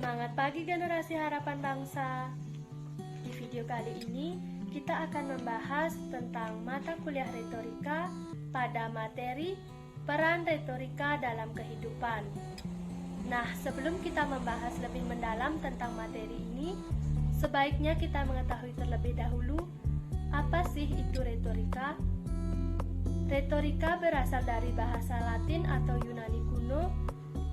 Semangat pagi generasi harapan bangsa. Di video kali ini kita akan membahas tentang mata kuliah retorika pada materi peran retorika dalam kehidupan. Nah, sebelum kita membahas lebih mendalam tentang materi ini, sebaiknya kita mengetahui terlebih dahulu apa sih itu retorika. Retorika berasal dari bahasa Latin atau Yunani kuno,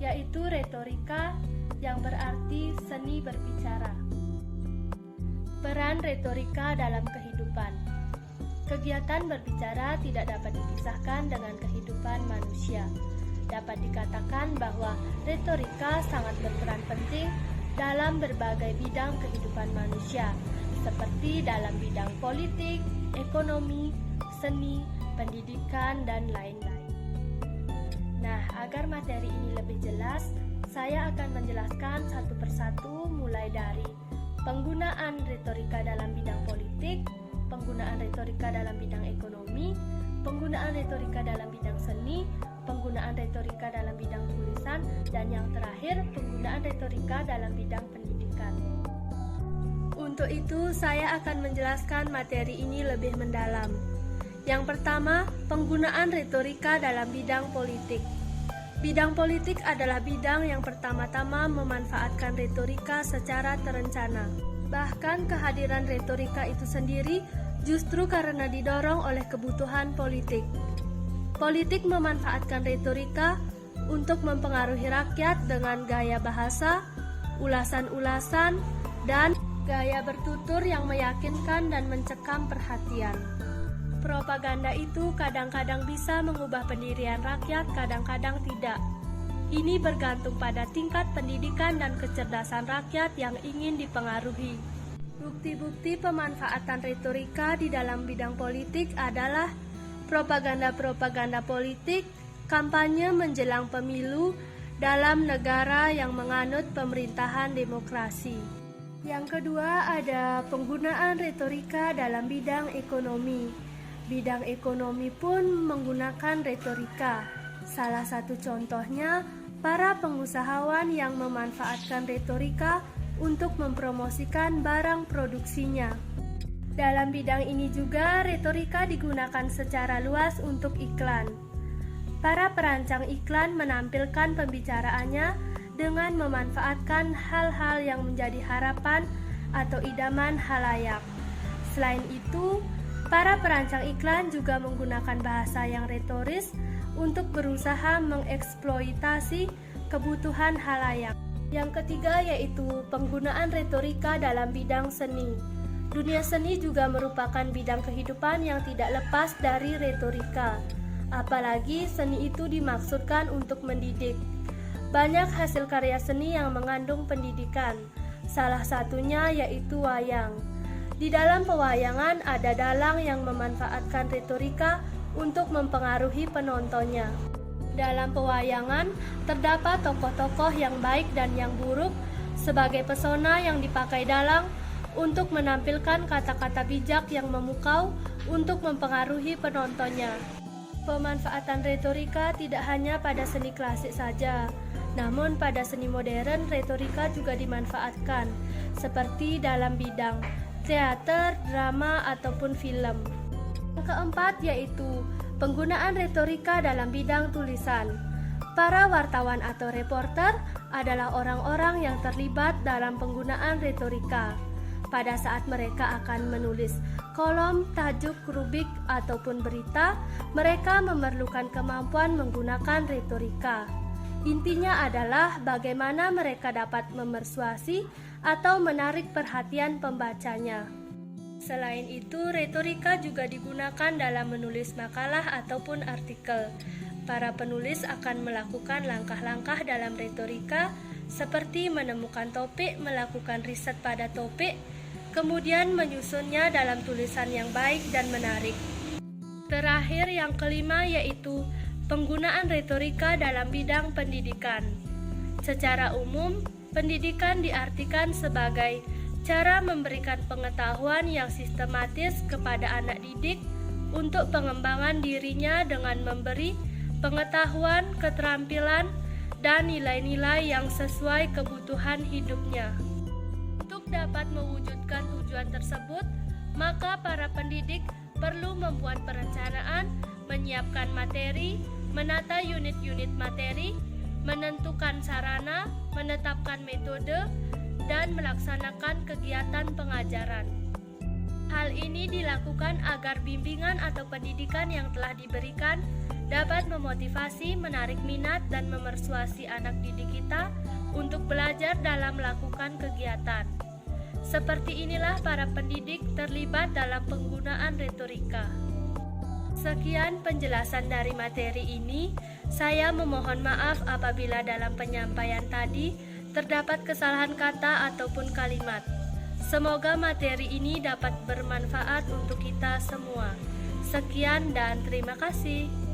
yaitu retorika yang berarti seni berbicara. Peran retorika dalam kehidupan. Kegiatan berbicara tidak dapat dipisahkan dengan kehidupan manusia. Dapat dikatakan bahwa retorika sangat berperan penting dalam berbagai bidang kehidupan manusia, seperti dalam bidang politik, ekonomi, seni, pendidikan, dan lain-lain. Nah, agar materi ini lebih jelas, saya akan menjelaskan satu persatu mulai dari penggunaan retorika dalam bidang politik, penggunaan retorika dalam bidang ekonomi, penggunaan retorika dalam bidang seni, penggunaan retorika dalam bidang tulisan, dan yang terakhir, penggunaan retorika dalam bidang pendidikan. Untuk itu, saya akan menjelaskan materi ini lebih mendalam. Yang pertama, penggunaan retorika dalam bidang politik. Bidang politik adalah bidang yang pertama-tama memanfaatkan retorika secara terencana. Bahkan kehadiran retorika itu sendiri justru karena didorong oleh kebutuhan politik. Politik memanfaatkan retorika untuk mempengaruhi rakyat dengan gaya bahasa, ulasan-ulasan, dan gaya bertutur yang meyakinkan dan mencekam perhatian. Propaganda itu kadang-kadang bisa mengubah pendirian rakyat, kadang-kadang tidak. Ini bergantung pada tingkat pendidikan dan kecerdasan rakyat yang ingin dipengaruhi. Bukti-bukti pemanfaatan retorika di dalam bidang politik adalah propaganda-propaganda politik, kampanye menjelang pemilu dalam negara yang menganut pemerintahan demokrasi. Yang kedua ada penggunaan retorika dalam bidang ekonomi. Bidang ekonomi pun menggunakan retorika. Salah satu contohnya, para pengusahawan yang memanfaatkan retorika untuk mempromosikan barang produksinya. Dalam bidang ini juga retorika digunakan secara luas untuk iklan. Para perancang iklan menampilkan pembicaraannya dengan memanfaatkan hal-hal yang menjadi harapan atau idaman halayak. Selain itu, para perancang iklan juga menggunakan bahasa yang retoris untuk berusaha mengeksploitasi kebutuhan halayak. Yang ketiga yaitu penggunaan retorika dalam bidang seni. Dunia seni juga merupakan bidang kehidupan yang tidak lepas dari retorika. Apalagi seni itu dimaksudkan untuk mendidik. Banyak hasil karya seni yang mengandung pendidikan. Salah satunya yaitu wayang. Di dalam pewayangan ada dalang yang memanfaatkan retorika untuk mempengaruhi penontonnya. Dalam pewayangan terdapat tokoh-tokoh yang baik dan yang buruk sebagai pesona yang dipakai dalang untuk menampilkan kata-kata bijak yang memukau untuk mempengaruhi penontonnya. Pemanfaatan retorika tidak hanya pada seni klasik saja, namun pada seni modern retorika juga dimanfaatkan, seperti dalam bidang teater, drama, ataupun film. Yang keempat yaitu penggunaan retorika dalam bidang tulisan. Para wartawan atau reporter adalah orang-orang yang terlibat dalam penggunaan retorika. Pada saat mereka akan menulis kolom, tajuk, rubrik, ataupun berita, mereka memerlukan kemampuan menggunakan retorika. Intinya adalah bagaimana mereka dapat memersuasi atau menarik perhatian pembacanya. Selain itu, retorika juga digunakan dalam menulis makalah ataupun artikel. Para penulis akan melakukan langkah-langkah dalam retorika seperti menemukan topik, melakukan riset pada topik, kemudian menyusunnya dalam tulisan yang baik dan menarik. Terakhir yang kelima yaitu penggunaan retorika dalam bidang pendidikan. Secara umum, pendidikan diartikan sebagai cara memberikan pengetahuan yang sistematis kepada anak didik untuk pengembangan dirinya dengan memberi pengetahuan, keterampilan, dan nilai-nilai yang sesuai kebutuhan hidupnya. Untuk dapat mewujudkan tujuan tersebut, maka para pendidik perlu membuat perencanaan, menyiapkan materi, menata unit-unit materi, menentukan sarana, menetapkan metode, dan melaksanakan kegiatan pengajaran. Hal ini dilakukan agar bimbingan atau pendidikan yang telah diberikan dapat memotivasi, menarik minat, dan memersuasi anak didik kita untuk belajar dalam melakukan kegiatan. Seperti inilah para pendidik terlibat dalam penggunaan retorika. Sekian penjelasan dari materi ini. Saya memohon maaf apabila dalam penyampaian tadi terdapat kesalahan kata ataupun kalimat. Semoga materi ini dapat bermanfaat untuk kita semua. Sekian dan terima kasih.